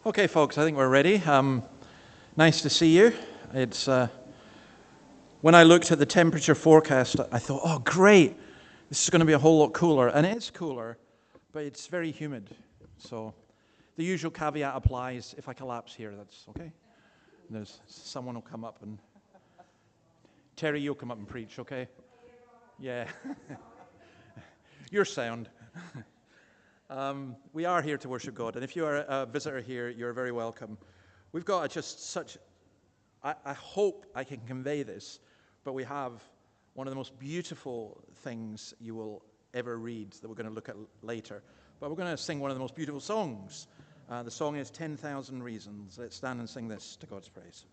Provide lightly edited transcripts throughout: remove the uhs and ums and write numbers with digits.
Okay, folks, I think we're ready. Nice to see you. It's when I looked at the temperature forecast, I thought, oh, great, this is going to be a whole lot cooler. And it is cooler, but it's very humid. So the usual caveat applies. If I collapse here, that's okay. There's someone will come up and... Terry, you'll come up and preach, okay? Yeah. You're sound. We are here to worship God, and if you are a visitor here, you're very welcome. We've got just such, I hope I can convey this, but we have one of the most beautiful things you will ever read that we're going to look at later. But we're going to sing one of the most beautiful songs. The song is 10,000 Reasons. Let's stand and sing this to God's praise.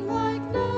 Like no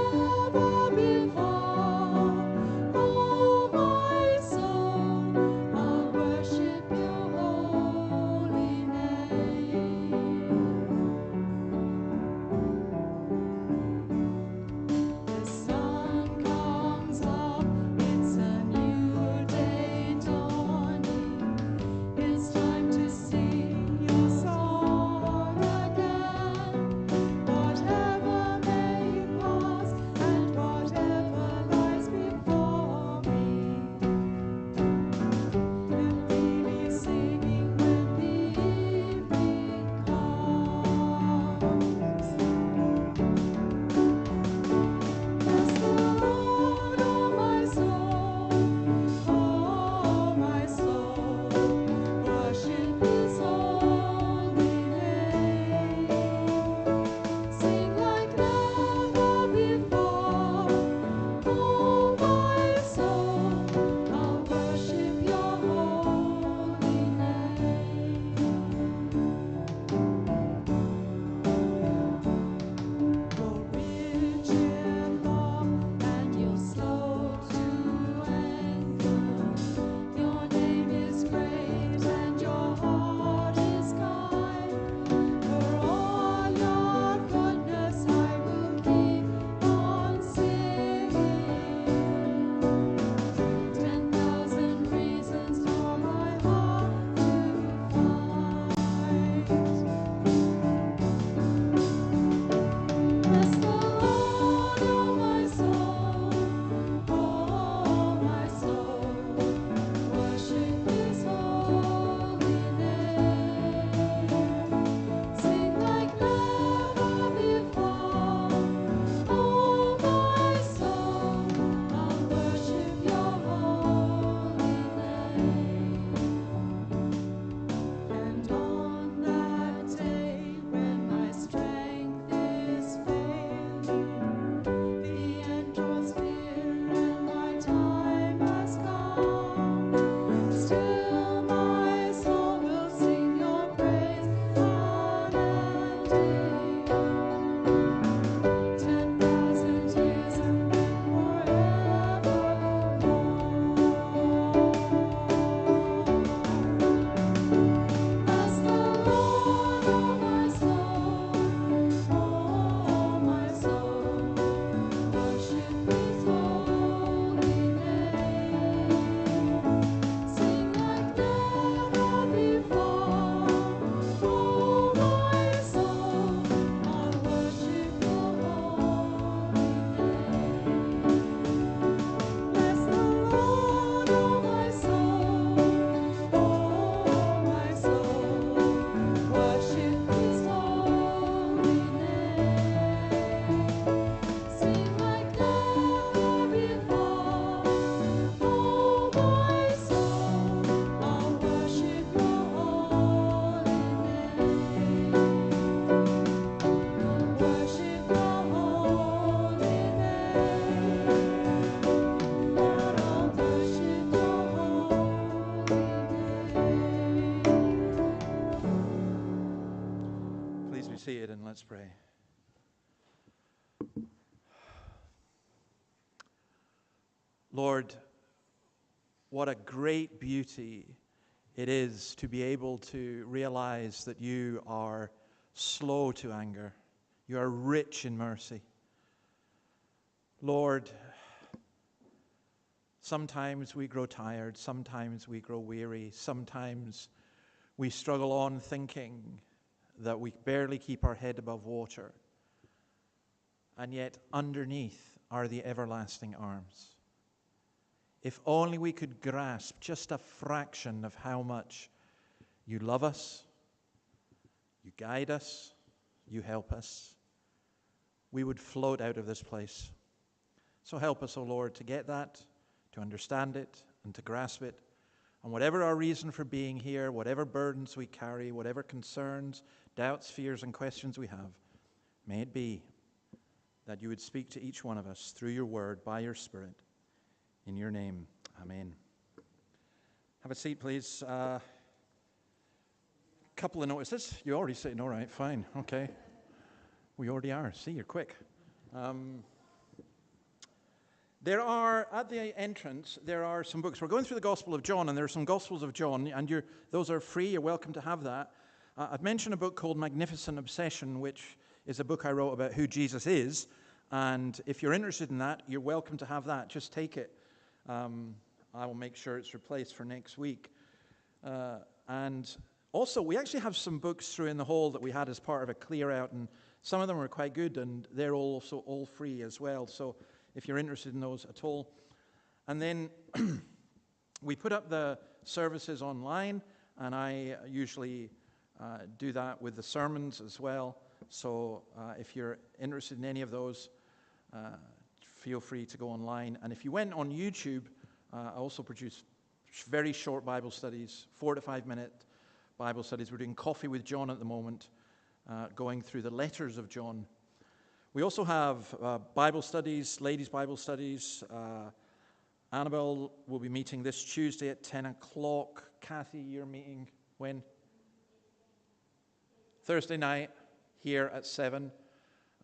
be seated and let's pray. Lord, what a great beauty it is to be able to realize that you are slow to anger. You are rich in mercy. Lord, sometimes we grow tired, sometimes we grow weary, sometimes we struggle on thinking that we barely keep our head above water, and yet underneath are the everlasting arms. If only we could grasp just a fraction of how much you love us, you guide us, you help us, we would float out of this place. So help us, O Lord, to get that, to understand it, and to grasp it. And whatever our reason for being here, whatever burdens we carry, whatever concerns, doubts, fears, and questions we have, may it be that you would speak to each one of us through your word, by your Spirit. In your name, amen. Have a seat, please. Couple of notices. You're already sitting. All right, fine. Okay. We already are. See, you're quick. There are, at the entrance, there are some books. We're going through the Gospel of John, and there are some Gospels of John, and those are free. You're welcome to have that. I've mentioned a book called Magnificent Obsession, which is a book I wrote about who Jesus is, and if you're interested in that, you're welcome to have that. Just take it. I will make sure it's replaced for next week. And also, we actually have some books through in the hall that we had as part of a clear out, and some of them are quite good, and they're also all free as well. So if you're interested in those at all. And then we put up the services online, and I usually do that with the sermons as well. So if you're interested in any of those, feel free to go online. And if you went on YouTube, I also produce very short Bible studies, 4 to 5 minute Bible studies. We're doing Coffee with John at the moment, going through the letters of John. We also have Bible studies, ladies' Bible studies. Annabelle will be meeting this Tuesday at 10 o'clock. Kathy, you're meeting when? Thursday night here at 7.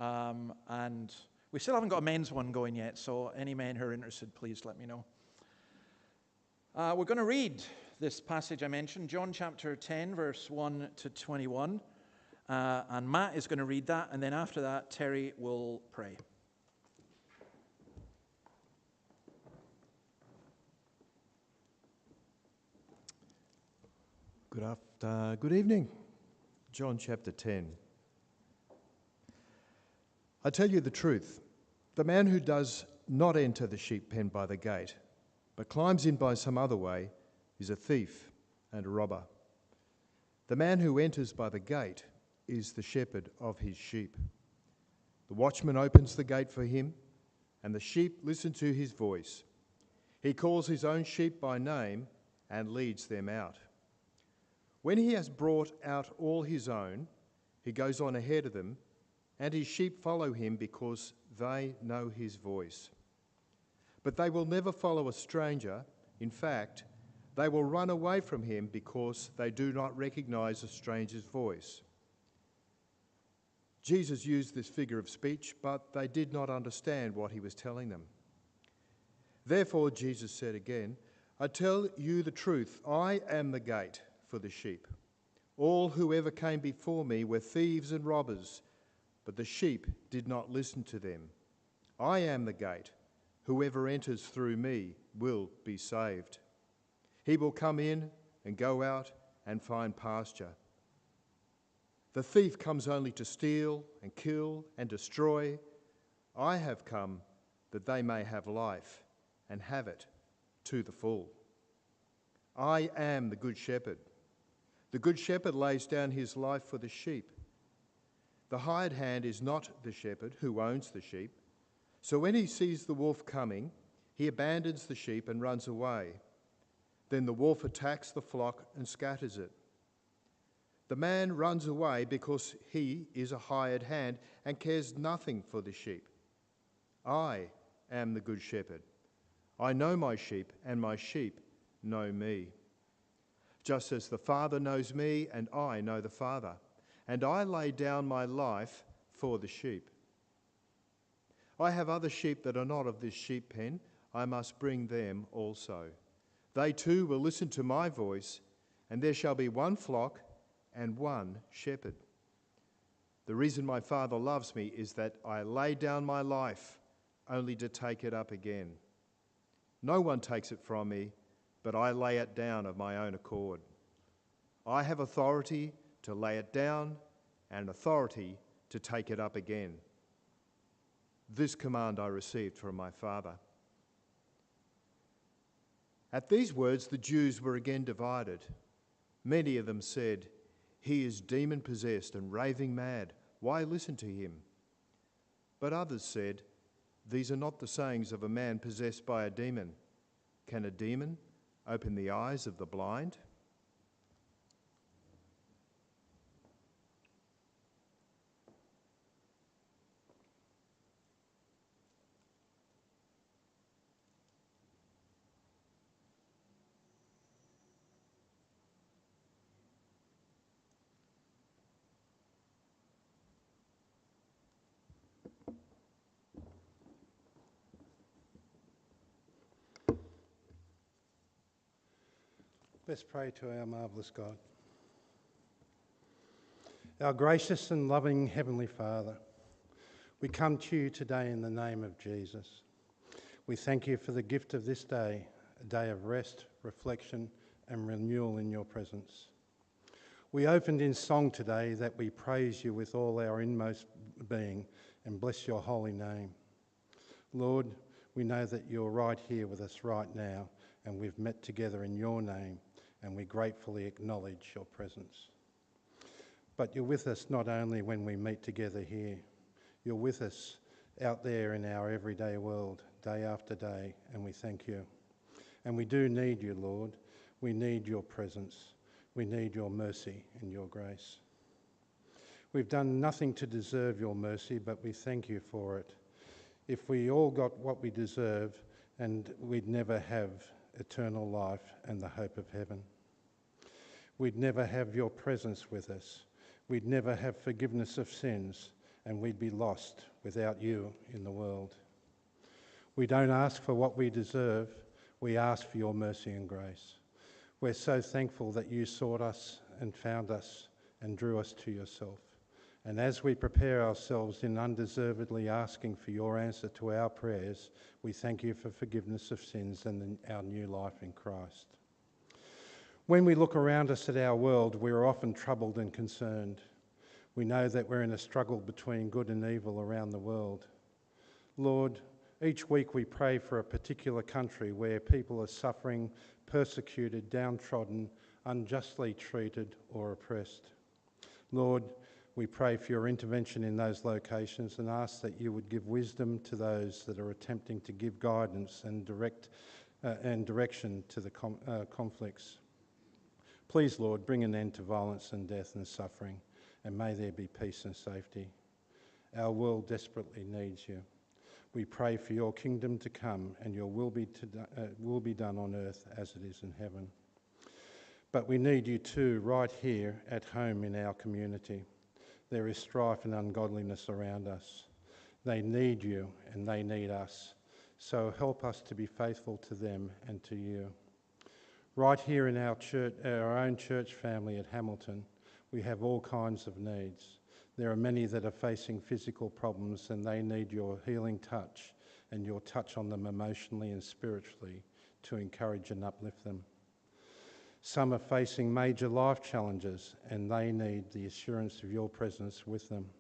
And we still haven't got a men's one going yet, so any men who are interested, please let me know. We're going to read this passage I mentioned, John chapter 10, verse 1 to 21. And Matt is going to read that, and then after that, Terry will pray. Good evening. John chapter 10. I tell you the truth, the man who does not enter the sheep pen by the gate, but climbs in by some other way, is a thief and a robber. The man who enters by the gate is the shepherd of his sheep. The watchman opens the gate for him, and the sheep listen to his voice. He calls his own sheep by name and leads them out. When he has brought out all his own, he goes on ahead of them, and his sheep follow him because they know his voice. But they will never follow a stranger. In fact, they will run away from him because they do not recognize a stranger's voice. Jesus used this figure of speech, but they did not understand what he was telling them. Therefore, Jesus said again, I tell you the truth, I am the gate for the sheep. All who ever came before me were thieves and robbers, but the sheep did not listen to them. I am the gate. Whoever enters through me will be saved. He will come in and go out and find pasture. The thief comes only to steal and kill and destroy. I have come that they may have life and have it to the full. I am the good shepherd. The good shepherd lays down his life for the sheep. The hired hand is not the shepherd who owns the sheep. So when he sees the wolf coming, he abandons the sheep and runs away. Then the wolf attacks the flock and scatters it. The man runs away because he is a hired hand and cares nothing for the sheep. I am the good shepherd. I know my sheep, and my sheep know me. Just as the Father knows me, and I know the Father, and I lay down my life for the sheep. I have other sheep that are not of this sheep pen. I must bring them also. They too will listen to my voice, and there shall be one flock and one shepherd. The reason my Father loves me is that I lay down my life only to take it up again. No one takes it from me, but I lay it down of my own accord. I have authority to lay it down and authority to take it up again. This command I received from my Father." At these words, the Jews were again divided. Many of them said, "He is demon-possessed and raving mad. Why listen to him?" But others said, "These are not the sayings of a man possessed by a demon. Can a demon open the eyes of the blind?" Let's pray to our marvellous God. Our gracious and loving Heavenly Father, we come to you today in the name of Jesus. We thank you for the gift of this day, a day of rest, reflection and renewal in your presence. We opened in song today that we praise you with all our inmost being and bless your holy name. Lord, we know that you're right here with us right now, and we've met together in your name, and we gratefully acknowledge your presence. But you're with us not only when we meet together here, you're with us out there in our everyday world, day after day, and we thank you. And we do need you, Lord. We need your presence. We need your mercy and your grace. We've done nothing to deserve your mercy, but we thank you for it. If we all got what we deserve, and we'd never have eternal life and the hope of heaven. We'd never have your presence with us. We'd never have forgiveness of sins, and we'd be lost without you in the world. We don't ask for what we deserve. We ask for your mercy and grace. We're so thankful that you sought us and found us and drew us to yourself. And as we prepare ourselves in undeservedly asking for your answer to our prayers, we thank you for forgiveness of sins and our new life in Christ. When we look around us at our world, we're often troubled and concerned. We know that we're in a struggle between good and evil around the world. Lord, each week we pray for a particular country where people are suffering, persecuted, downtrodden, unjustly treated or oppressed. Lord, we pray for your intervention in those locations and ask that you would give wisdom to those that are attempting to give guidance and direction to the conflicts. Please, Lord, bring an end to violence and death and suffering, and may there be peace and safety. Our world desperately needs you. We pray for your kingdom to come and your will be done on earth as it is in heaven. But we need you too right here at home in our community. There is strife and ungodliness around us. They need you and they need us. So help us to be faithful to them and to you. Right here in our church, our own church family at Hamilton, we have all kinds of needs. There are many that are facing physical problems and they need your healing touch and your touch on them emotionally and spiritually to encourage and uplift them. Some are facing major life challenges and they need the assurance of your presence with them.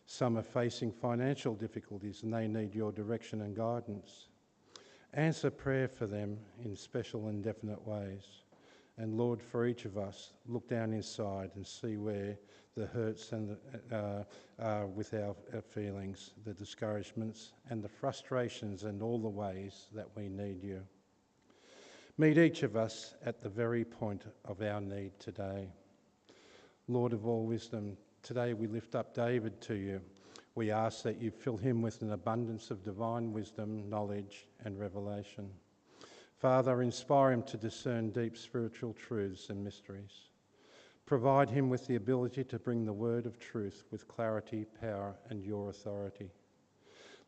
Some are facing financial difficulties and they need your direction and guidance. Answer prayer for them in special and definite ways. And Lord, for each of us, look down inside and see where the hurts and are with our feelings, the discouragements and the frustrations and all the ways that we need you. Meet each of us at the very point of our need today. Lord of all wisdom, today we lift up David to you. We ask that you fill him with an abundance of divine wisdom, knowledge and revelation. Father, inspire him to discern deep spiritual truths and mysteries. Provide him with the ability to bring the word of truth with clarity, power, and your authority.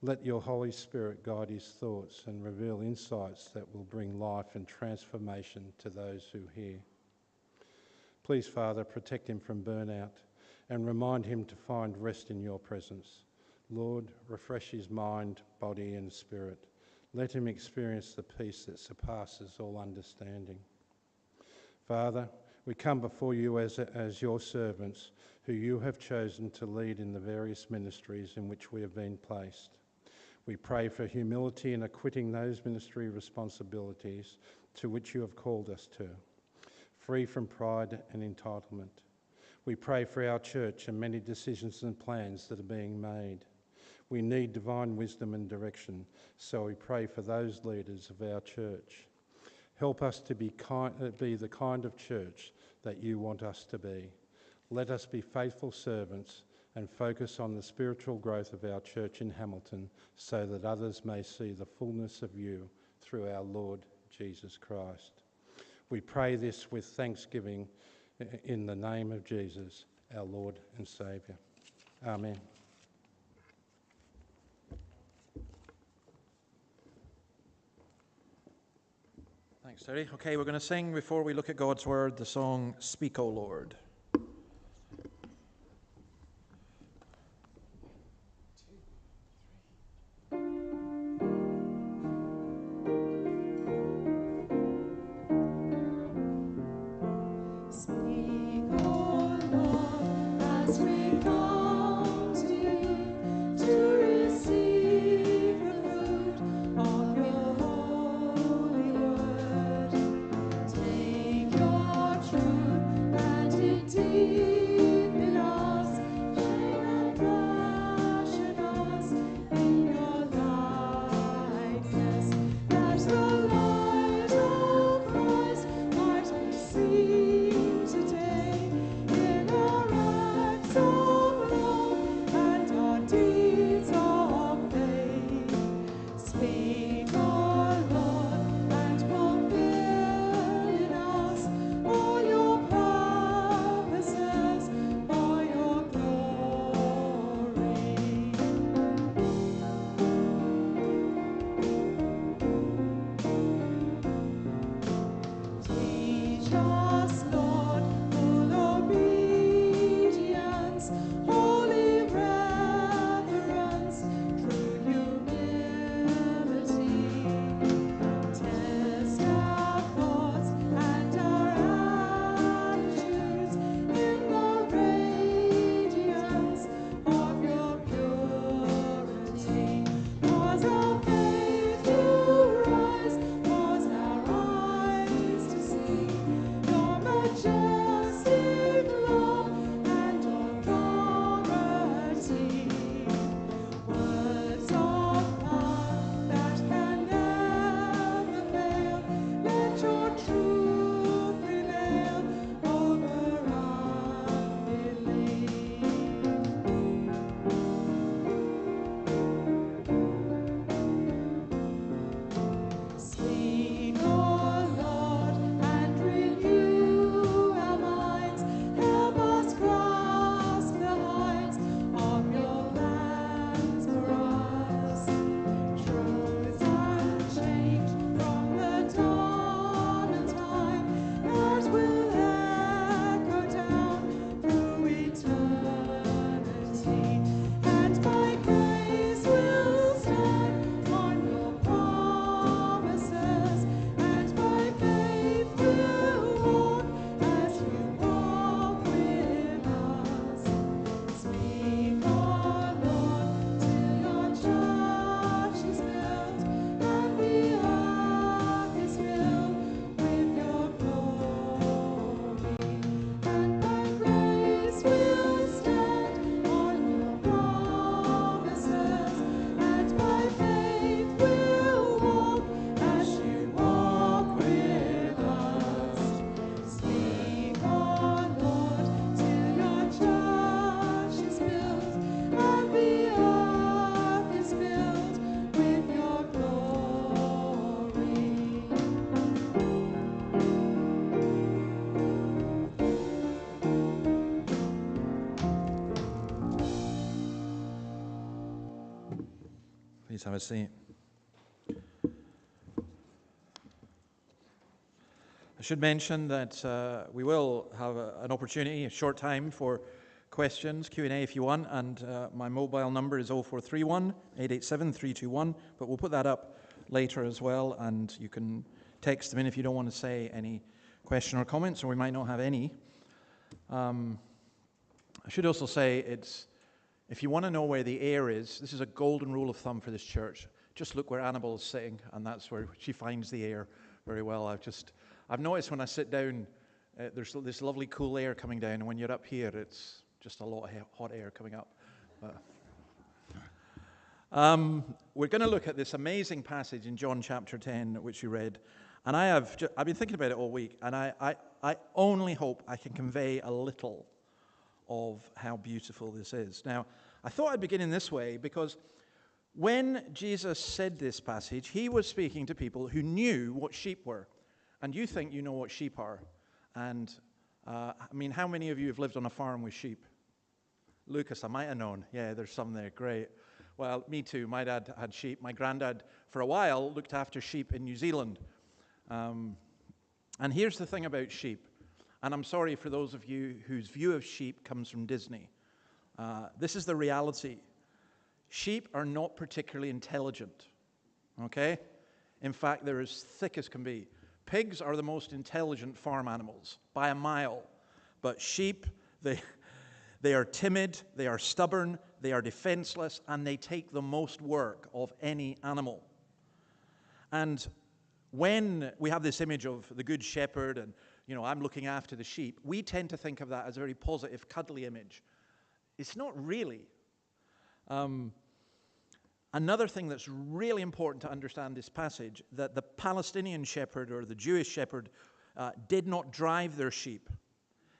Let your Holy Spirit guide his thoughts and reveal insights that will bring life and transformation to those who hear. Please, Father, protect him from burnout and remind him to find rest in your presence. Lord, refresh his mind, body, and spirit. Let him experience the peace that surpasses all understanding. Father, we come before you as your servants who you have chosen to lead in the various ministries in which we have been placed. We pray for humility in acquitting those ministry responsibilities to which you have called us to, free from pride and entitlement. We pray for our church and many decisions and plans that are being made. We need divine wisdom and direction, so we pray for those leaders of our church. Help us to be the kind of church that you want us to be. Let us be faithful servants and focus on the spiritual growth of our church in Hamilton so that others may see the fullness of you through our Lord Jesus Christ. We pray this with thanksgiving in the name of Jesus, our Lord and Saviour. Amen. Thanks, Terry. Okay, we're going to sing, before we look at God's Word, the song, Speak, O Lord. Today in our acts of Please have a seat. I should mention that we will have an opportunity, a short time for questions, Q&A if you want, and my mobile number is 0431 887 321, but we'll put that up later as well, and you can text them in if you don't want to say any question or comments, or we might not have any. I should also say, if you want to know where the air is, this is a golden rule of thumb for this church. Just look where Annabelle is sitting, and that's where she finds the air very well. I've noticed when I sit down, there's this lovely cool air coming down, and when you're up here, it's just a lot of hot air coming up. We're going to look at this amazing passage in John chapter 10, which you read, and I've been thinking about it all week, and I only hope I can convey a little of how beautiful this is. Now, I thought I'd begin in this way because when Jesus said this passage, he was speaking to people who knew what sheep were. And you think you know what sheep are. And, how many of you have lived on a farm with sheep? Lucas, I might have known. Yeah, there's some there. Great. Well, me too. My dad had sheep. My granddad, for a while, looked after sheep in New Zealand. And here's the thing about sheep. And I'm sorry for those of you whose view of sheep comes from Disney. This is the reality. Sheep are not particularly intelligent. Okay? In fact, they're as thick as can be. Pigs are the most intelligent farm animals by a mile. But sheep, they are timid, they are stubborn, they are defenseless, and they take the most work of any animal. And when we have this image of the good shepherd and, I'm looking after the sheep, we tend to think of that as a very positive, cuddly image. It's not really. Another thing that's really important to understand this passage, that the Palestinian shepherd or the Jewish shepherd did not drive their sheep.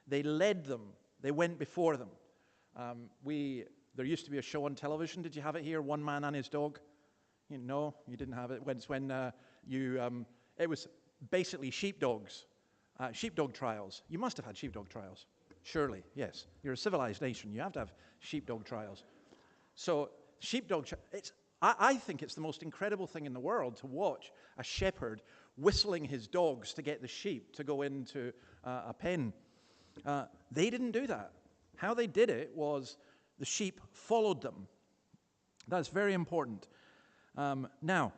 They led them. They went before them. There used to be a show on television. Did you have it here, One Man and His Dog? No, you didn't have it. It was basically sheepdogs, sheepdog trials. You must have had sheepdog trials. Surely, yes. You're a civilized nation. You have to have sheepdog trials. So I think it's the most incredible thing in the world to watch a shepherd whistling his dogs to get the sheep to go into a pen. They didn't do that. How they did it was the sheep followed them. That's very important. Now,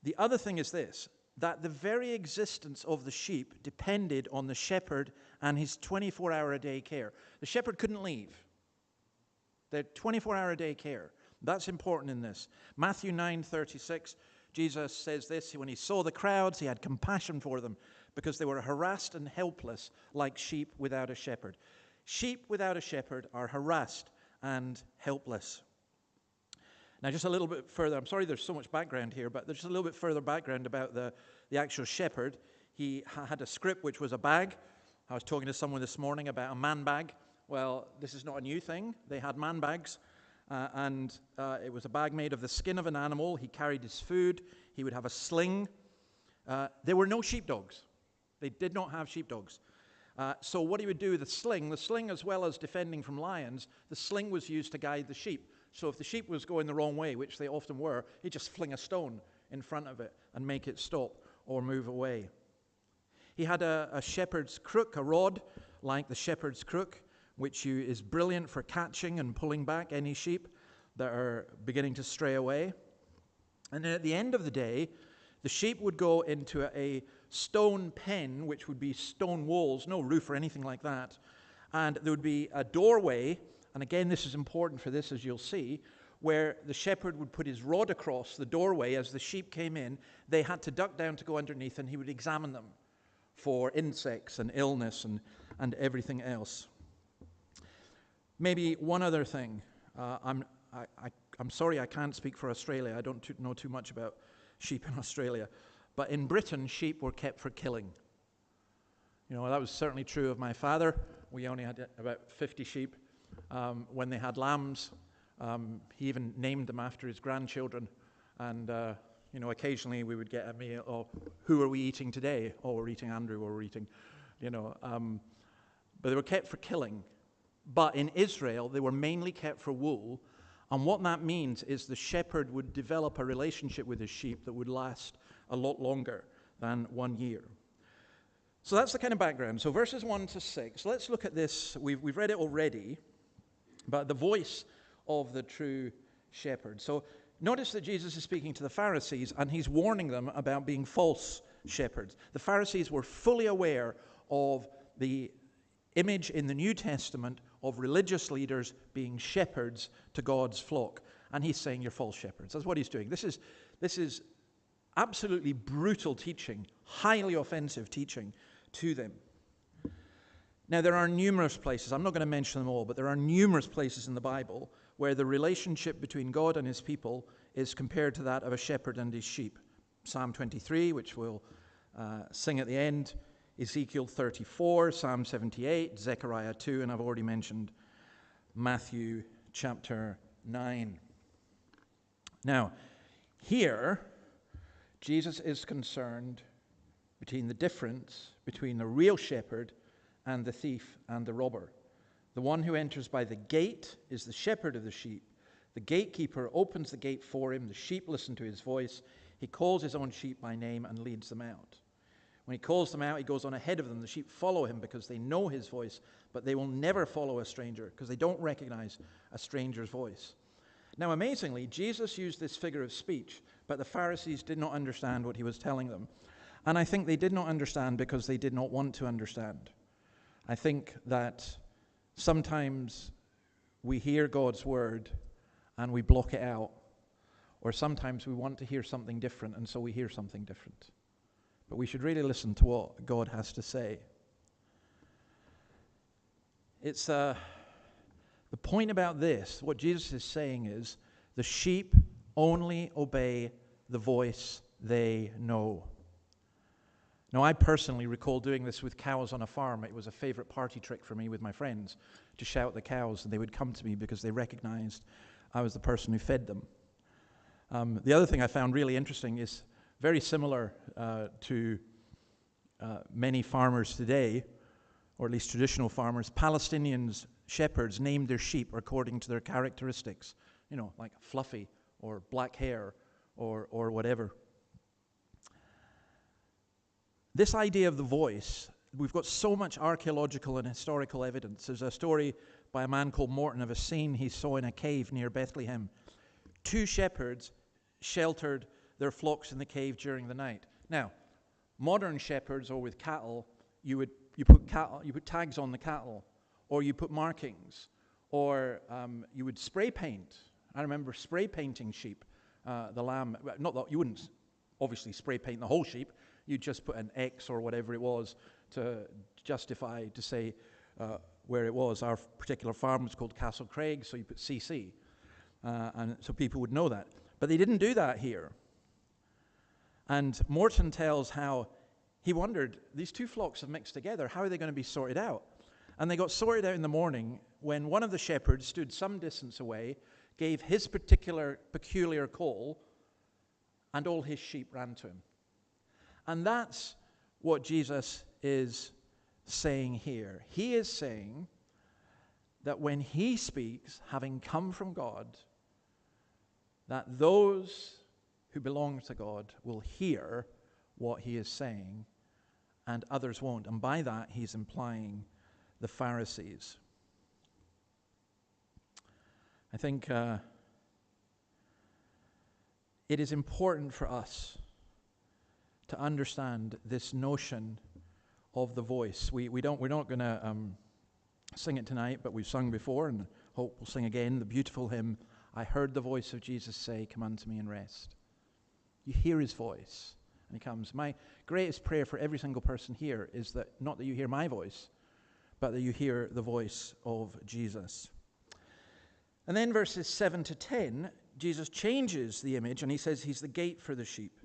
the other thing is this, that the very existence of the sheep depended on the shepherd and his 24-hour-a-day care. The shepherd couldn't leave. They had 24-hour-a-day care. That's important in this. Matthew 9:36, Jesus says this, when he saw the crowds, he had compassion for them because they were harassed and helpless like sheep without a shepherd. Sheep without a shepherd are harassed and helpless. Now, just a little bit further, I'm sorry there's so much background here, but there's just a little bit further background about the actual shepherd. He had a scrip, which was a bag. I was talking to someone this morning about a man bag. Well, this is not a new thing. They had man bags. And it was a bag made of the skin of an animal. He carried his food. He would have a sling. There were no sheepdogs. They did not have sheepdogs. So what he would do with the sling as well as defending from lions, the sling was used to guide the sheep. So if the sheep was going the wrong way, which they often were, he'd just fling a stone in front of it and make it stop or move away. He had a shepherd's crook, a rod like the shepherd's crook, which is brilliant for catching and pulling back any sheep that are beginning to stray away. And then at the end of the day, the sheep would go into a stone pen, which would be stone walls, no roof or anything like that. And there would be a doorway, and again, this is important for this, as you'll see, where the shepherd would put his rod across the doorway. As the sheep came in, they had to duck down to go underneath, and he would examine them for insects and illness and everything else. Maybe one other thing. I'm sorry I can't speak for Australia. I don't know too much about sheep in Australia. But in Britain, sheep were kept for killing. That was certainly true of my father. We only had about 50 sheep. When they had lambs, he even named them after his grandchildren. And, occasionally we would get a meal, or who are we eating today? Oh, we're eating Andrew, or we're eating, but they were kept for killing. But in Israel, they were mainly kept for wool, And what that means is the shepherd would develop a relationship with his sheep that would last a lot longer than 1 year. So that's the kind of background. So verses 1 to 6, let's look at this. We've read it already, but the voice of the true shepherd. So notice that Jesus is speaking to the Pharisees, and he's warning them about being false shepherds. The Pharisees were fully aware of the image in the New Testament of religious leaders being shepherds to God's flock. And he's saying you're false shepherds. That's what he's doing. This is absolutely brutal teaching, highly offensive teaching to them. Now, there are numerous places, I'm not going to mention them all, but there are numerous places in the Bible where the relationship between God and his people is compared to that of a shepherd and his sheep. Psalm 23, which we'll sing at the end, Ezekiel 34, Psalm 78, Zechariah 2, and I've already mentioned Matthew chapter 9. Now, here, Jesus is concerned between the difference between the real shepherd and the thief and the robber. The one who enters by the gate is the shepherd of the sheep. The gatekeeper opens the gate for him. The sheep listen to his voice. He calls his own sheep by name and leads them out. When he calls them out, he goes on ahead of them. The sheep follow him because they know his voice, but they will never follow a stranger because they don't recognize a stranger's voice. Now, amazingly, Jesus used this figure of speech, but the Pharisees did not understand what he was telling them. And I think they did not understand because they did not want to understand. I think that sometimes we hear God's word and we block it out. Or sometimes we want to hear something different, and so we hear something different. But we should really listen to what God has to say. It's the point about this, what Jesus is saying is, the sheep only obey the voice they know. Now, I personally recall doing this with cows on a farm. It was a favorite party trick for me with my friends to shout at the cows, and they would come to me because they recognized I was the person who fed them. The other thing I found really interesting is very similar to many farmers today, or at least traditional farmers. Palestinians, shepherds, named their sheep according to their characteristics, like fluffy or black hair or whatever. This idea of the voice, we've got so much archaeological and historical evidence. There's a story by a man called Morton of a scene he saw in a cave near Bethlehem. 2 shepherds sheltered their flocks in the cave during the night. Now, modern shepherds, or with cattle, you put tags on the cattle, or you put markings, or you would spray paint. I remember spray painting sheep, the lamb. Not that you wouldn't obviously spray paint the whole sheep. You'd just put an X or whatever it was to justify, to say where it was. Our particular farm was called Castle Craig, so you put CC, and so people would know that. But they didn't do that here. And Morton tells how he wondered, these 2 flocks have mixed together, how are they going to be sorted out? And they got sorted out in the morning when one of the shepherds stood some distance away, gave his peculiar call, and all his sheep ran to him. And that's what Jesus is saying here. He is saying that when he speaks, having come from God, that those who belong to God will hear what he is saying, and others won't. And by that, he's implying the Pharisees. I think it is important for us to understand this notion of the voice. We're not going to sing it tonight, but we've sung before, and hope we'll sing again the beautiful hymn, I heard the voice of Jesus say, come unto me and rest. You hear his voice, and he comes. My greatest prayer for every single person here is that not that you hear my voice, but that you hear the voice of Jesus. And then verses 7 to 10, Jesus changes the image, and he says he's the gate for the sheep.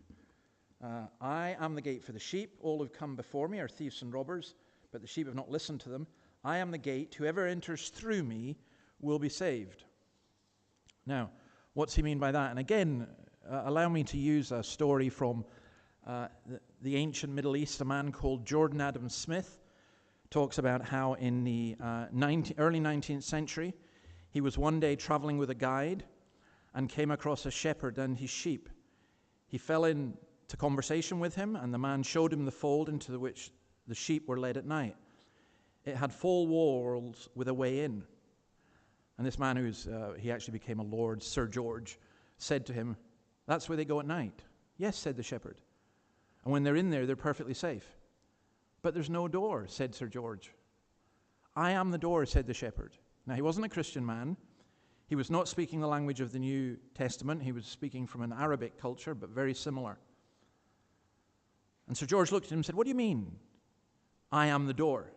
I am the gate for the sheep. All who've come before me are thieves and robbers, but the sheep have not listened to them. I am the gate. Whoever enters through me will be saved. Now, what's he mean by that? And again, allow me to use a story from the ancient Middle East. A man called Jordan Adam Smith talks about how in the early 19th century, he was one day traveling with a guide and came across a shepherd and his sheep. He fell into conversation with him, and the man showed him the fold into which the sheep were led at night. It had 4 walls with a way in. And this man, he actually became a lord, Sir George, said to him, "That's where they go at night." "Yes," said the shepherd. "And when they're in there, they're perfectly safe." "But there's no door," said Sir George. "I am the door," said the shepherd. Now, he wasn't a Christian man. He was not speaking the language of the New Testament. He was speaking from an Arabic culture, but very similar. And Sir George looked at him and said, "What do you mean, I am the door?"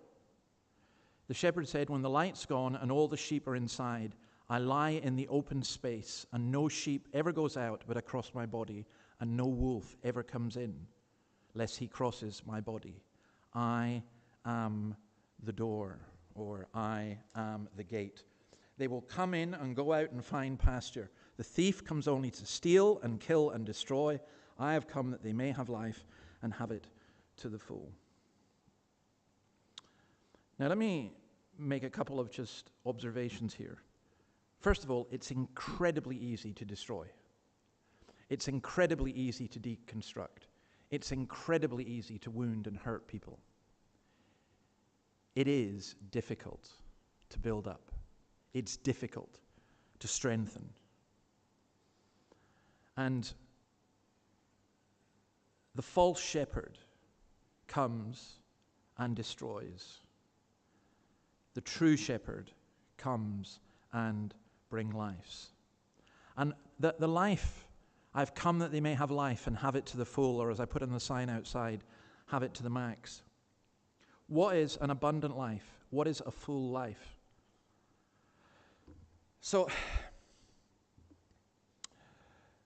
The shepherd said, "When the light's gone and all the sheep are inside, I lie in the open space, and no sheep ever goes out but across my body, and no wolf ever comes in, lest he crosses my body. I am the door," or "I am the gate. They will come in and go out and find pasture. The thief comes only to steal and kill and destroy. I have come that they may have life and have it to the full." Now, let me make a couple of just observations here. First of all, it's incredibly easy to destroy. It's incredibly easy to deconstruct. It's incredibly easy to wound and hurt people. It is difficult to build up. It's difficult to strengthen. And the false shepherd comes and destroys. The true shepherd comes and brings lives. And the life, I've come that they may have life and have it to the full, or as I put on the sign outside, have it to the max. What is an abundant life? What is a full life? So,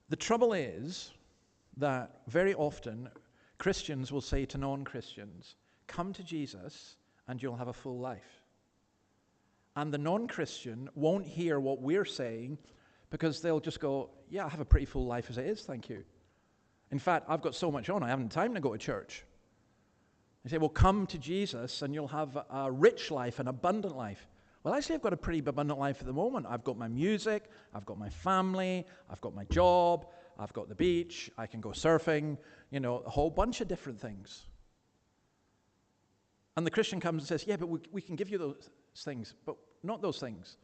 the trouble is that very often Christians will say to non-Christians, "Come to Jesus and you'll have a full life." And the non-Christian won't hear what we're saying because they'll just go, "Yeah, I have a pretty full life as it is, thank you. In fact, I've got so much on, I haven't time to go to church." They say, "Well, come to Jesus and you'll have a rich life, an abundant life." Well, actually, I've got a pretty abundant life at the moment. I've got my music, I've got my family, I've got my job, I've got the beach, I can go surfing, a whole bunch of different things. And the Christian comes and says, "Yeah, but we can give you those things, but not those things."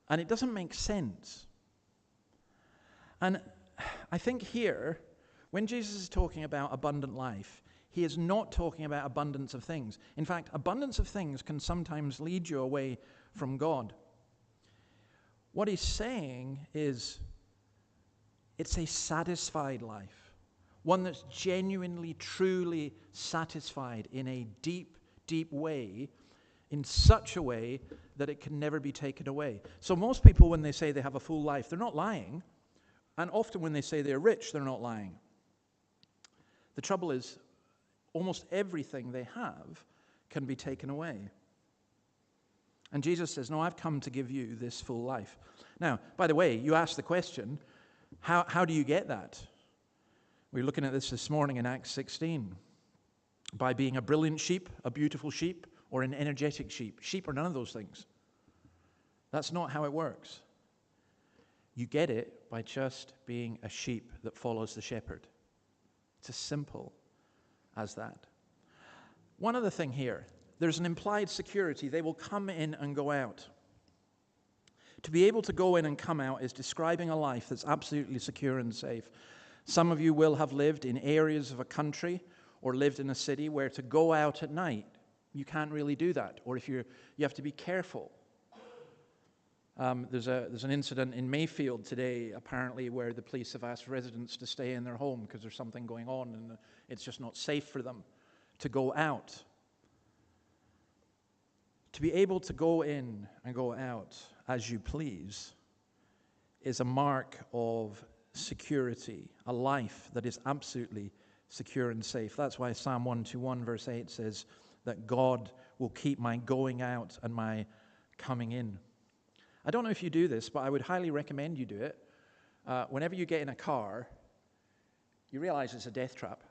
And it doesn't make sense. And I think here, when Jesus is talking about abundant life, he is not talking about abundance of things. In fact, abundance of things can sometimes lead you away from God. What he's saying is, it's a satisfied life, one that's genuinely, truly satisfied in a deep, deep way, in such a way that it can never be taken away. So most people, when they say they have a full life, they're not lying. And often when they say they're rich, they're not lying. The trouble is, almost everything they have can be taken away. And Jesus says, "No, I've come to give you this full life." Now, by the way, you asked the question, how do you get that? We were looking at this morning in Acts 16. By being a brilliant sheep, a beautiful sheep, or an energetic sheep. Sheep are none of those things. That's not how it works. You get it by just being a sheep that follows the shepherd. It's as simple as that. One other thing here, there's an implied security. They will come in and go out. To be able to go in and come out is describing a life that's absolutely secure and safe. Some of you will have lived in areas of a country or lived in a city where to go out at night, you can't really do that, or if you have to be careful. There's an incident in Mayfield today, apparently, where the police have asked residents to stay in their home because there's something going on and it's just not safe for them to go out. To be able to go in and go out as you please is a mark of security, a life that is absolutely secure and safe. That's why Psalm 121 verse 8 says that God will keep my going out and my coming in. I don't know if you do this, but I would highly recommend you do it. Whenever you get in a car, you realize it's a death trap.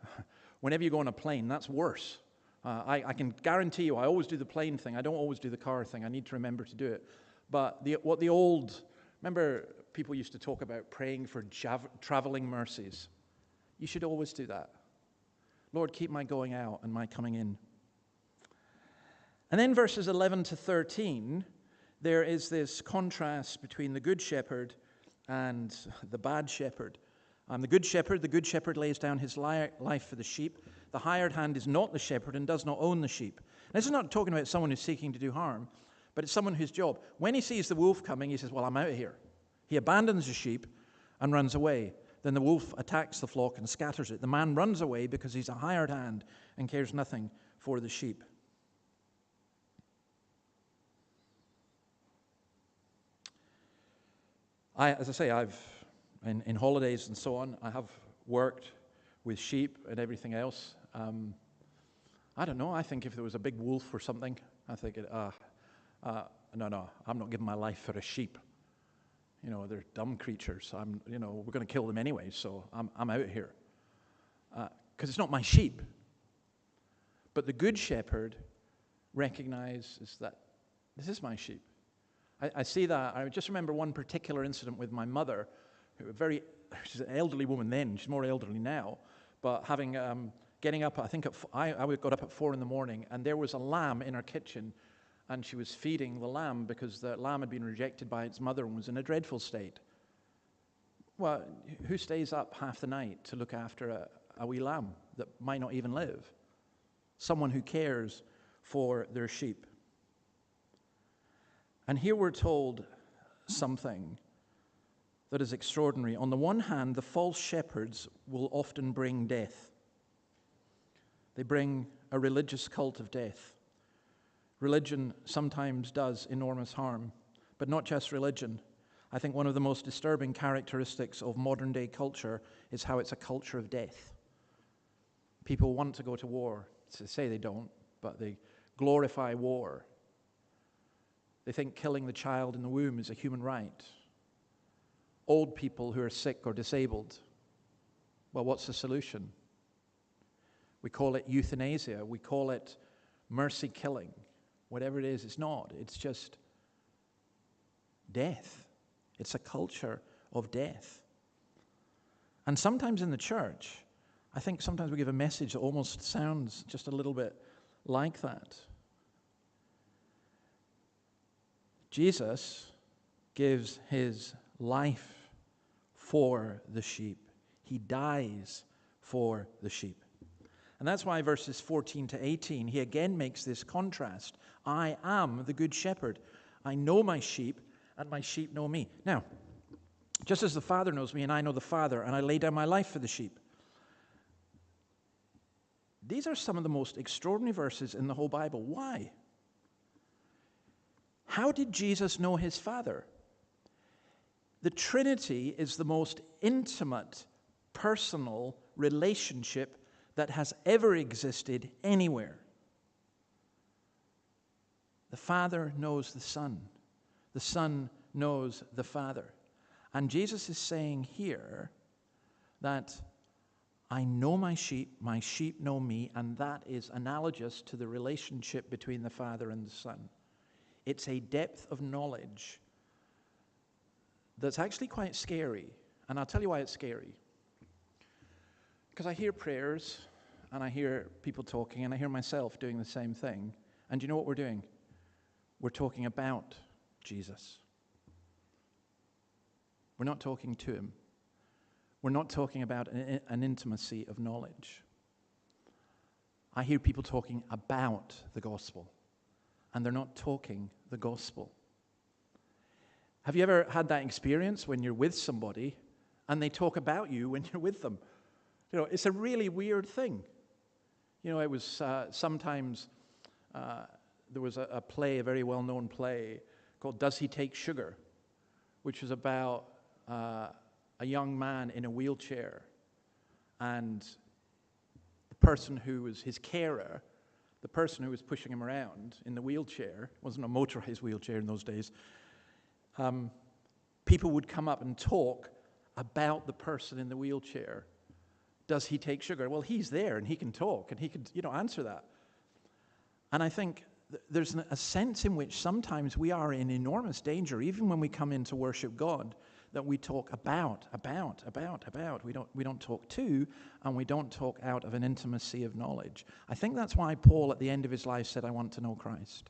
Whenever you go on a plane, that's worse. I can guarantee you, I always do the plane thing. I don't always do the car thing. I need to remember to do it. But what the old Remember, people used to talk about praying for traveling mercies. You should always do that. Lord, keep my going out and my coming in. And then verses 11 to 13, there is this contrast between the good shepherd and the bad shepherd. The good shepherd lays down his life for the sheep. The hired hand is not the shepherd and does not own the sheep. Now, this is not talking about someone who's seeking to do harm, but it's someone whose job. When he sees the wolf coming, he says, well, I'm out of here. He abandons the sheep and runs away. Then the wolf attacks the flock and scatters it. The man runs away because he's a hired hand and cares nothing for the sheep. As I say, I've in holidays and so on, I have worked with sheep and everything else. I don't know. I think if there was a big wolf or something, I think, no, I'm not giving my life for a sheep. You know, they're dumb creatures. We're going to kill them anyway, so I'm out here. Because it's not my sheep. But the good shepherd recognizes that this is my sheep. I see that. I just remember one particular incident with my mother, she's an elderly woman then, she's more elderly now, but getting up, I got up at 4 a.m, and there was a lamb in her kitchen, and she was feeding the lamb because the lamb had been rejected by its mother and was in a dreadful state. Well, who stays up half the night to look after a wee lamb that might not even live? Someone who cares for their sheep. And here we're told something that is extraordinary. On the one hand, the false shepherds will often bring death. They bring a religious cult of death. Religion sometimes does enormous harm, but not just religion. I think one of the most disturbing characteristics of modern day culture is how it's a culture of death. People want to go to war. They say they don't, but they glorify war. They think killing the child in the womb is a human right. Old people who are sick or disabled, well, what's the solution? We call it euthanasia. We call it mercy killing. Whatever it is, it's not. It's just death. It's a culture of death. And sometimes in the church, I think sometimes we give a message that almost sounds just a little bit like that. Jesus gives his life for the sheep. He dies for the sheep. And that's why verses 14 to 18, he again makes this contrast. I am the good shepherd. I know my sheep, and my sheep know me. Now, just as the Father knows me, and I know the Father, and I lay down my life for the sheep. These are some of the most extraordinary verses in the whole Bible. Why? How did Jesus know his Father? The Trinity is the most intimate, personal relationship that has ever existed anywhere. The Father knows the Son. The Son knows the Father. And Jesus is saying here that I know my sheep know me, and that is analogous to the relationship between the Father and the Son. It's a depth of knowledge that's actually quite scary. And I'll tell you why it's scary. Because I hear prayers, and I hear people talking, and I hear myself doing the same thing. And you know what we're doing? We're talking about Jesus. We're not talking to him. We're not talking about an intimacy of knowledge. I hear people talking about the gospel, and they're not talking the gospel. Have you ever had that experience when you're with somebody and they talk about you when you're with them? You know, it's a really weird thing. You know, it was sometimes, there was a play, a very well-known play called Does He Take Sugar?, which was about a young man in a wheelchair, and the person who was his carer, the person who was pushing him around in the wheelchair, wasn't a motorized wheelchair in those days, people would come up and talk about the person in the wheelchair. Does he take sugar? Well, he's there and he can talk and he can, answer that. And I think there's a sense in which sometimes we are in enormous danger, even when we come in to worship God, that we talk about. We don't talk to, and we don't talk out of an intimacy of knowledge. I think that's why Paul, at the end of his life, said, I want to know Christ.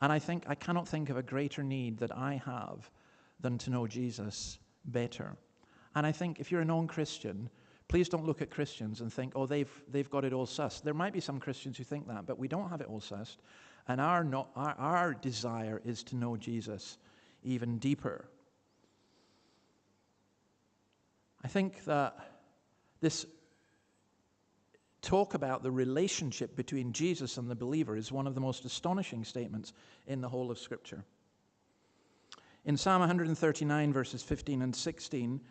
And I cannot think of a greater need that I have than to know Jesus better. And I think if you're a non-Christian, please don't look at Christians and think, oh, they've got it all sussed. There might be some Christians who think that, but we don't have it all sussed. And our desire is to know Jesus even deeper. I think that this talk about the relationship between Jesus and the believer is one of the most astonishing statements in the whole of Scripture. In Psalm 139, verses 15 and 16,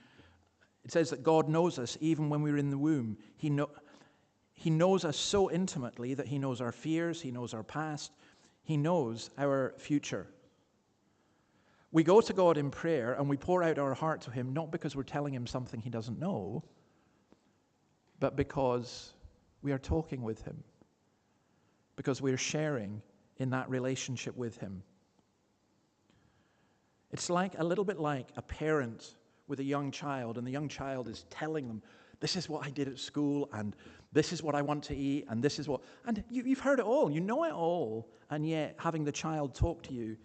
it says that God knows us even when we're in the womb. He knows us so intimately that he knows our fears, he knows our past, he knows our future. We go to God in prayer and we pour out our heart to him, not because we're telling him something he doesn't know, but because we are talking with him, because we're sharing in that relationship with him. It's a little bit like a parent with a young child, and the young child is telling them, this is what I did at school, and this is what I want to eat, and this is what... And you've heard it all, you know it all, and yet having the child talk to you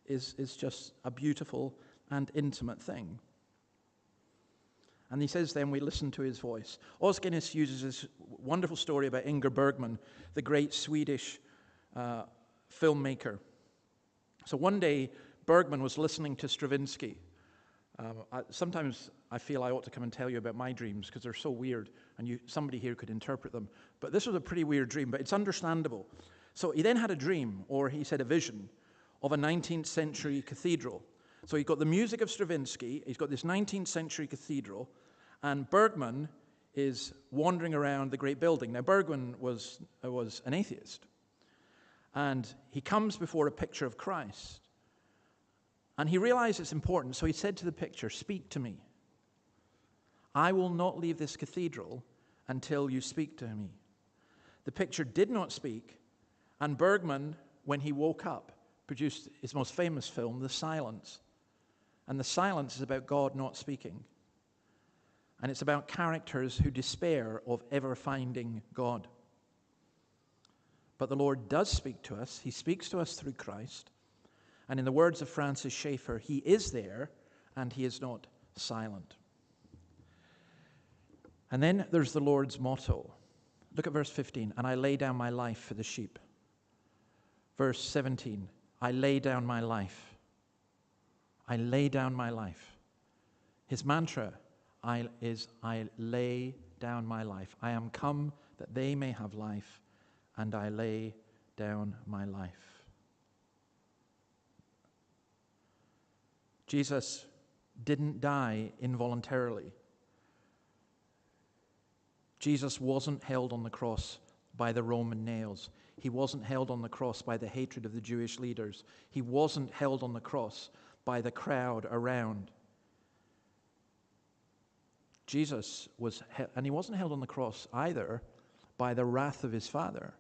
is just a beautiful and intimate thing. And he says then we listen to his voice. Os Guinness uses this wonderful story about Ingmar Bergman, the great Swedish filmmaker. So one day, Bergman was listening to Stravinsky. Sometimes I feel I ought to come and tell you about my dreams because they're so weird, and somebody here could interpret them. But this was a pretty weird dream, but it's understandable. So he then had a dream, or he said a vision, of a 19th century cathedral. So he's got the music of Stravinsky, he's got this 19th century cathedral, and Bergman is wandering around the great building. Now, Bergman was an atheist, and he comes before a picture of Christ, and he realized it's important, so he said to the picture, speak to me. I will not leave this cathedral until you speak to me. The picture did not speak, and Bergman, when he woke up, produced his most famous film, The Silence. And The Silence is about God not speaking. And it's about characters who despair of ever finding God. But the Lord does speak to us. He speaks to us through Christ. And in the words of Francis Schaeffer, he is there and he is not silent. And then there's the Lord's motto. Look at verse 15. And I lay down my life for the sheep. Verse 17. I lay down my life. I lay down my life. His mantra is, I lay down my life. I am come that they may have life, and I lay down my life. Jesus didn't die involuntarily. Jesus wasn't held on the cross by the Roman nails. He wasn't held on the cross by the hatred of the Jewish leaders. He wasn't held on the cross by the crowd around. Jesus was, and he wasn't held on the cross either by the wrath of his Father.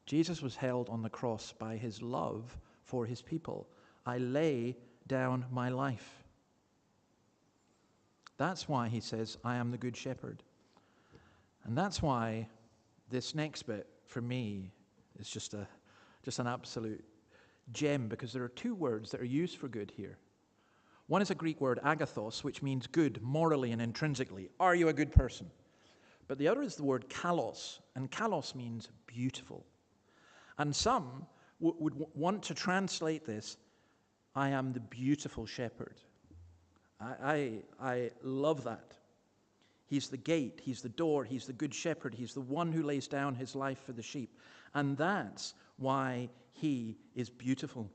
Jesus was held on the cross by his love for his people. I lay down my life. That's why he says, I am the good shepherd. And that's why this next bit, for me, is just an absolute gem, because there are two words that are used for good here. One is a Greek word, agathos, which means good, morally and intrinsically. Are you a good person? But the other is the word kalos, and kalos means beautiful. And some would want to translate this, I am the beautiful shepherd. I love that. He's the gate, he's the door, he's the good shepherd, he's the one who lays down his life for the sheep. And that's why he is beautiful.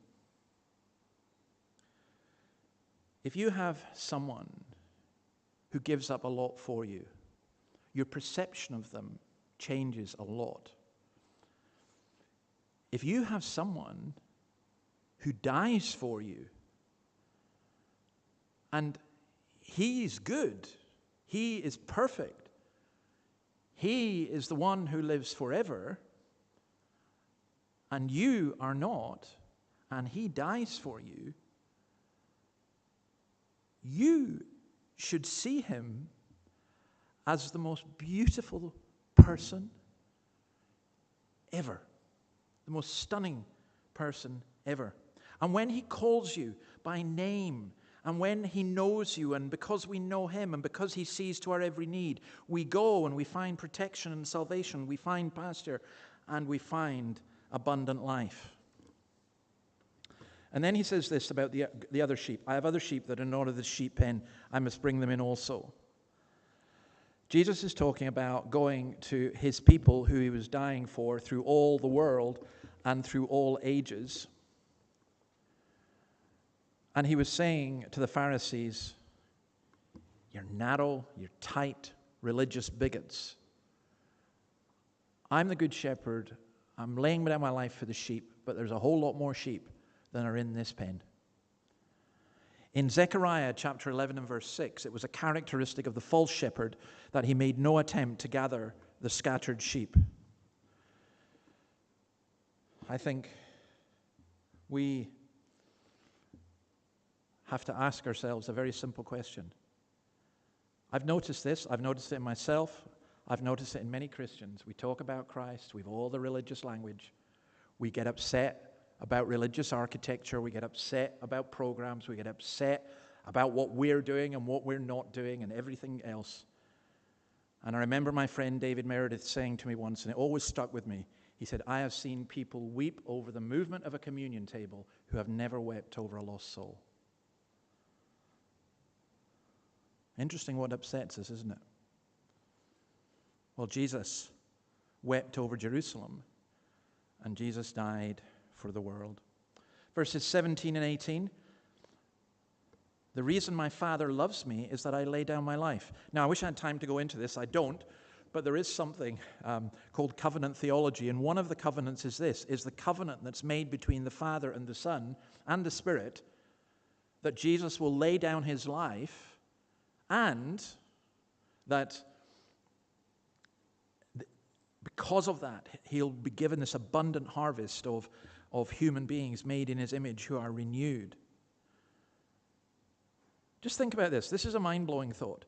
If you have someone who gives up a lot for you, your perception of them changes a lot. If you have someone who dies for you, and he's good, he is perfect, he is the one who lives forever, and you are not, and he dies for you, you should see him as the most beautiful person ever, the most stunning person ever. And when he calls you by name, and when he knows you, and because we know him, and because he sees to our every need, we go and we find protection and salvation, we find pasture, and we find abundant life. And then he says this about the other sheep. I have other sheep that are not of the sheep pen. I must bring them in also. Jesus is talking about going to his people who he was dying for through all the world and through all ages. And he was saying to the Pharisees, you're narrow, you're tight, religious bigots. I'm the good shepherd. I'm laying down my life for the sheep, but there's a whole lot more sheep than are in this pen. In Zechariah chapter 11 and verse 6, it was a characteristic of the false shepherd that he made no attempt to gather the scattered sheep. I think we have to ask ourselves a very simple question. I've noticed this. I've noticed it in myself. I've noticed it in many Christians. We talk about Christ. We have all the religious language. We get upset about religious architecture. We get upset about programs. We get upset about what we're doing and what we're not doing and everything else. And I remember my friend David Meredith saying to me once, and it always stuck with me. He said, I have seen people weep over the movement of a communion table who have never wept over a lost soul. Interesting what upsets us, isn't it? Well, Jesus wept over Jerusalem, and Jesus died for the world. Verses 17 and 18. The reason my Father loves me is that I lay down my life. Now, I wish I had time to go into this. I don't. But there is something called covenant theology. And one of the covenants is this, is the covenant that's made between the Father and the Son and the Spirit, that Jesus will lay down his life and that because of that, he'll be given this abundant harvest of human beings made in his image who are renewed. Just think about this. This is a mind-blowing thought.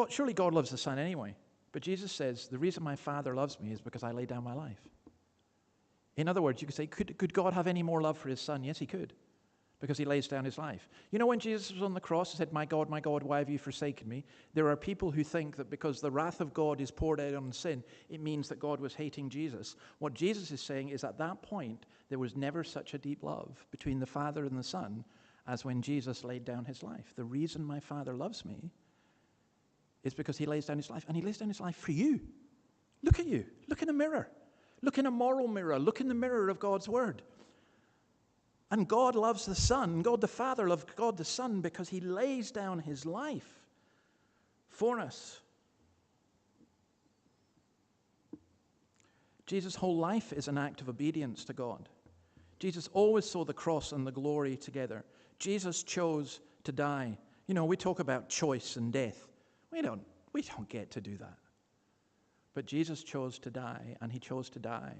Surely God loves the Son anyway. But Jesus says, the reason my Father loves me is because I lay down my life. In other words, you could say, could God have any more love for his Son? Yes, he could, because he lays down his life. You know, when Jesus was on the cross and said, my God, why have you forsaken me? There are people who think that because the wrath of God is poured out on sin, it means that God was hating Jesus. What Jesus is saying is at that point, there was never such a deep love between the Father and the Son as when Jesus laid down his life. The reason my Father loves me is because he lays down his life, and he lays down his life for you. Look at you. Look in a mirror. Look in a moral mirror. Look in the mirror of God's word. And God loves the Son. God the Father loves God the Son because he lays down his life for us. Jesus' whole life is an act of obedience to God. Jesus always saw the cross and the glory together. Jesus chose to die. You know, we talk about choice and death. We don't get to do that. But Jesus chose to die, and he chose to die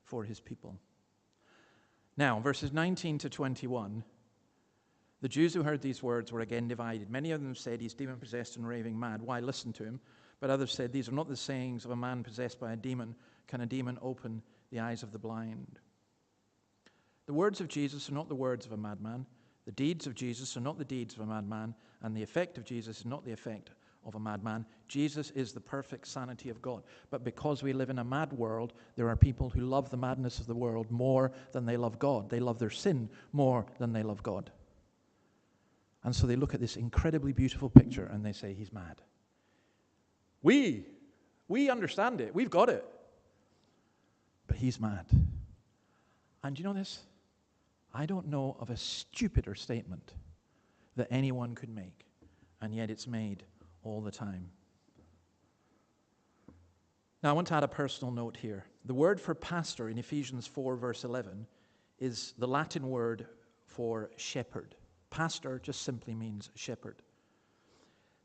for his people. Now, verses 19 to 21, the Jews who heard these words were again divided. Many of them said, he's demon-possessed and raving mad. Why listen to him? But others said, these are not the sayings of a man possessed by a demon. Can a demon open the eyes of the blind? The words of Jesus are not the words of a madman. The deeds of Jesus are not the deeds of a madman. And the effect of Jesus is not the effect of a madman. Jesus is the perfect sanity of God. But because we live in a mad world, there are people who love the madness of the world more than they love God. They love their sin more than they love God. And so they look at this incredibly beautiful picture and they say, he's mad. We understand it. We've got it. But he's mad. And you know this? I don't know of a stupider statement that anyone could make. And yet it's made all the time. Now, I want to add a personal note here. The word for pastor in Ephesians 4, verse 11, is the Latin word for shepherd. Pastor just simply means shepherd.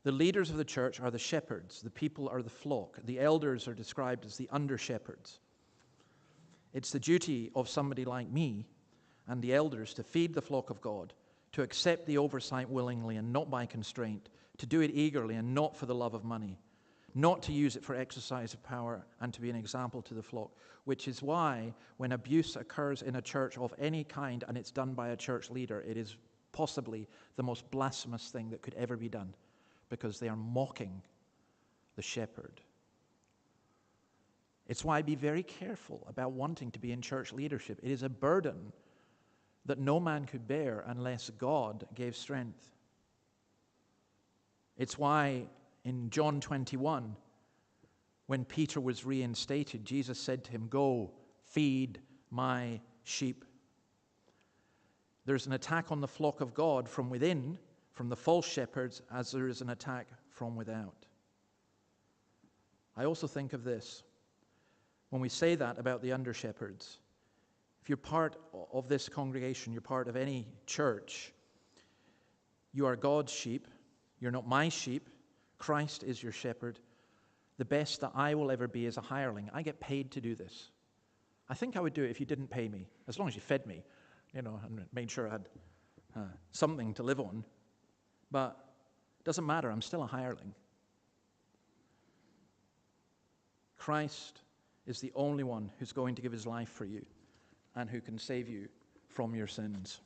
The leaders of the church are the shepherds. The people are the flock. The elders are described as the under-shepherds. It's the duty of somebody like me and the elders to feed the flock of God, to accept the oversight willingly and not by constraint, to do it eagerly and not for the love of money, not to use it for exercise of power, and to be an example to the flock, which is why when abuse occurs in a church of any kind and it's done by a church leader, it is possibly the most blasphemous thing that could ever be done, because they are mocking the shepherd. It's why be very careful about wanting to be in church leadership. It is a burden that no man could bear unless God gave strength. It's why in John 21, when Peter was reinstated, Jesus said to him, "Go, feed my sheep." There's an attack on the flock of God from within, from the false shepherds, as there is an attack from without. I also think of this. When we say that about the under-shepherds, if you're part of this congregation, you're part of any church, you are God's sheep. You're not my sheep. Christ is your shepherd. The best that I will ever be is a hireling. I get paid to do this. I think I would do it if you didn't pay me, as long as you fed me, and made sure I had something to live on. But it doesn't matter. I'm still a hireling. Christ is the only one who's going to give his life for you and who can save you from your sins.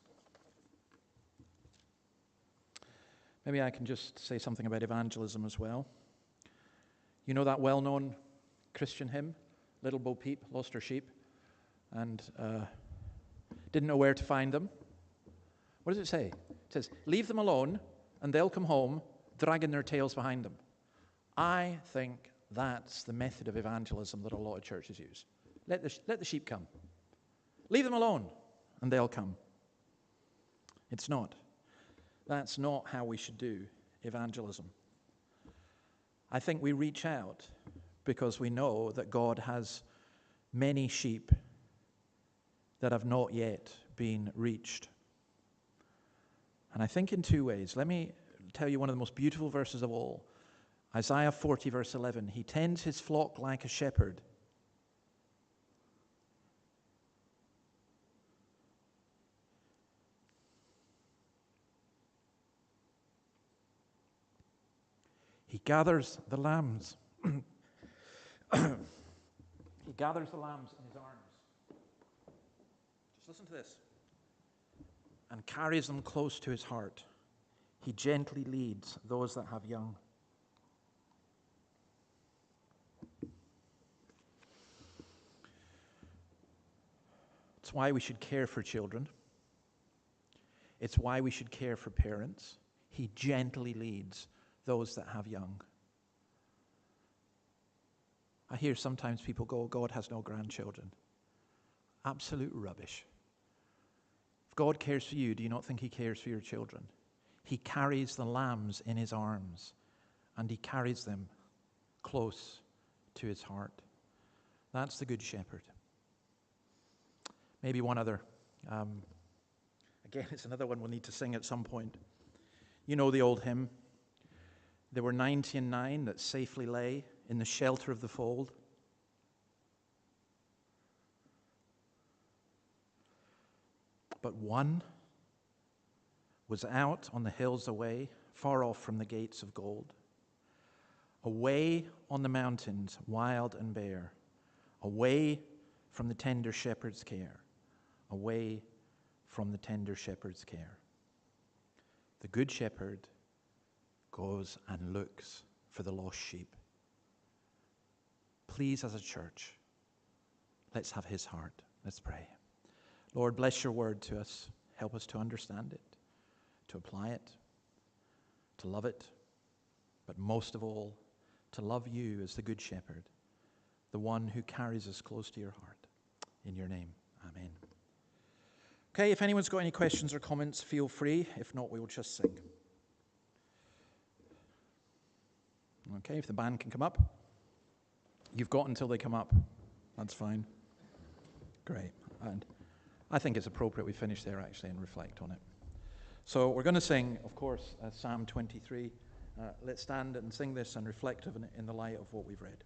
Maybe I can just say something about evangelism as well. You know that well-known Christian hymn, Little Bo Peep lost her sheep and didn't know where to find them? What does it say? It says, "Leave them alone and they'll come home dragging their tails behind them." I think that's the method of evangelism that a lot of churches use. Let the sheep come. Leave them alone, and they'll come. It's not. That's not how we should do evangelism. I think we reach out because we know that God has many sheep that have not yet been reached. And I think in two ways. Let me tell you one of the most beautiful verses of all. Isaiah 40, verse 11. He tends his flock like a shepherd. He gathers the lambs. He gathers the lambs in his arms. Just listen to this. And carries them close to his heart. He gently leads those that have young. It's why we should care for children. It's why we should care for parents. He gently leads those that have young. I hear sometimes people go, "God has no grandchildren." Absolute rubbish. If God cares for you, do you not think he cares for your children? He carries the lambs in his arms, and he carries them close to his heart. That's the Good Shepherd. Maybe one other. Again, it's another one we'll need to sing at some point. You know the old hymn. There were 99 that safely lay in the shelter of the fold. But one was out on the hills away, far off from the gates of gold. Away on the mountains, wild and bare. Away from the tender shepherd's care. Away from the tender shepherd's care. The Good Shepherd goes and looks for the lost sheep. Please, as a church, let's have his heart. Let's pray. Lord, bless your word to us. Help us to understand it, to apply it, to love it, but most of all, to love you as the Good Shepherd, the one who carries us close to your heart. In your name, amen. Okay, if anyone's got any questions or comments, feel free. If not, we will just sing. Okay, if the band can come up. You've got until they come up. That's fine. Great. And I think it's appropriate we finish there actually and reflect on it. So we're going to sing, of course, Psalm 23. Let's stand and sing this and reflect on it in the light of what we've read.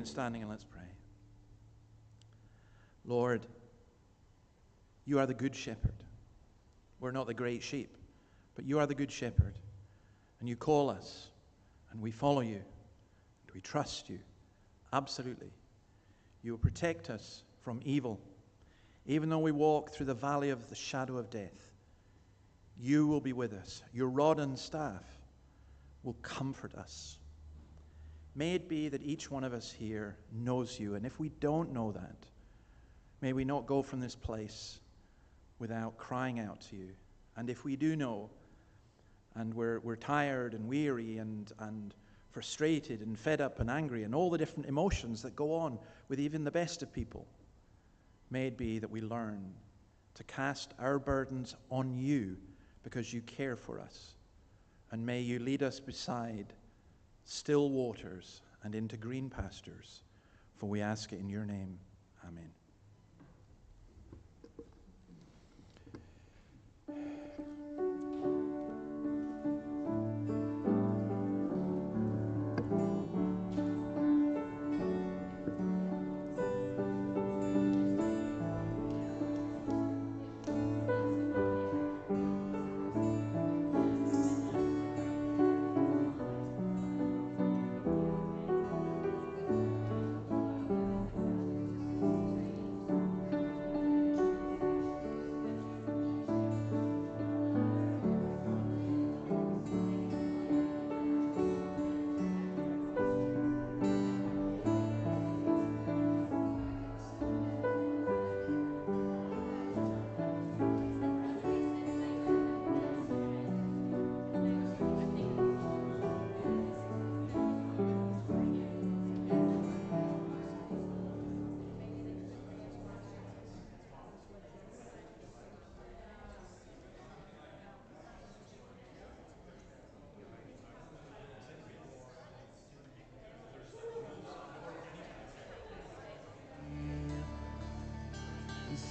Standing and let's pray. Lord, you are the good shepherd. We're not the great sheep, but you are the good shepherd. And you call us, and we follow you, and we trust you. Absolutely. You will protect us from evil. Even though we walk through the valley of the shadow of death, you will be with us. Your rod and staff will comfort us. May it be that each one of us here knows you, and if we don't know that, may we not go from this place without crying out to you. And if we do know, and we're tired and weary and frustrated and fed up and angry and all the different emotions that go on with even the best of people, may it be that we learn to cast our burdens on you because you care for us. And may you lead us beside still waters and into green pastures, for we ask it in your name. Amen.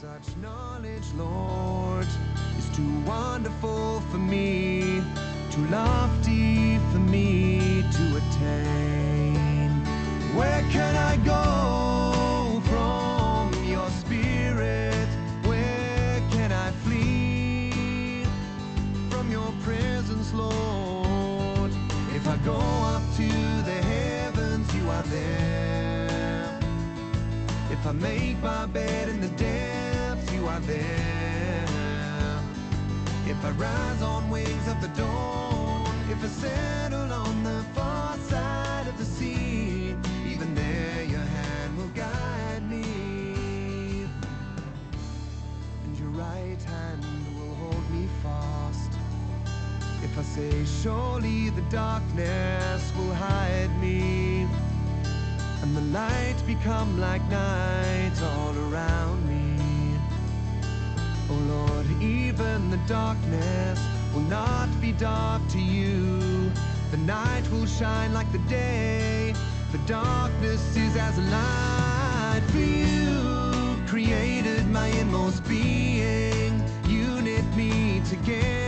Such knowledge, Lord, is too wonderful for me, too lofty for me to attain. Where can I go from your spirit? Where can I flee from your presence, Lord? If I go up to the heavens, you are there. If I make my bed in the depths, you are there. If I rise on wings of the dawn, if I settle on the far side of the sea, even there your hand will guide me, and your right hand will hold me fast. If I say, surely the darkness will hide me, and the light become like night all around me. Oh Lord, even the darkness will not be dark to you. The night will shine like the day. The darkness is as a light. For you created my inmost being. You knit me together